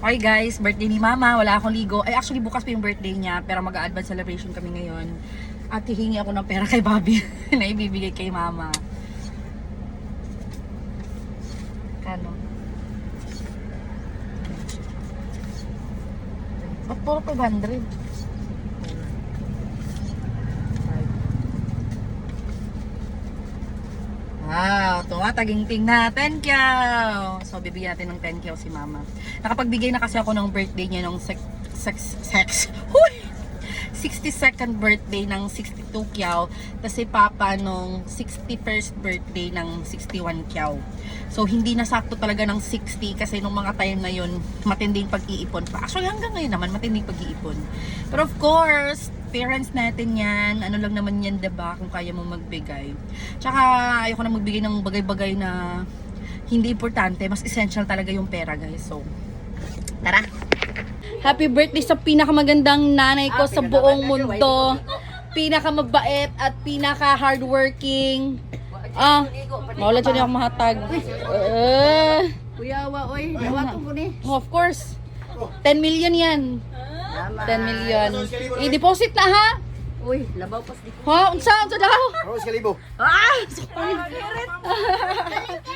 Okay guys, birthday ni Mama, wala akong ligo. Ay actually bukas pa yung birthday niya, pero mag-a-advance celebration kami ngayon. At hihingi ako ng pera kay Bobby na ibibigay kay Mama. Kano? Ba't puro 500? Wow, tumataginting na 10K. So, bibigyan natin ng 10K si Mama. Nakapagbigay na kasi ako ng birthday niya nung 62nd birthday ng 62 kyaw. Tapos si Papa nung 61st birthday ng 61 kyaw. So, hindi nasakto talaga ng 60 kasi nung mga time na yun, matinding pag-iipon pa. Actually, hanggang ngayon naman, matinding pag-iipon. Pero of course, parents natin yan, ano lang naman yan, diba, kung kaya mo magbigay. Tsaka, ayoko na magbigay ng bagay-bagay na hindi importante, mas essential talaga yung pera, guys. So, tara! Happy birthday sa pinakamagandang nanay ko sa buong mundo. Pinakamabait at pinaka-hardworking. Maulan siya niya akong mahatag. Kuya wa oy, dawaton ko ni. Of course. 10 million yan. 10 million. I-deposit na ha? Uy, labaw pas di ko. Ha? Unsa daw? Rose Kalibo. Ah!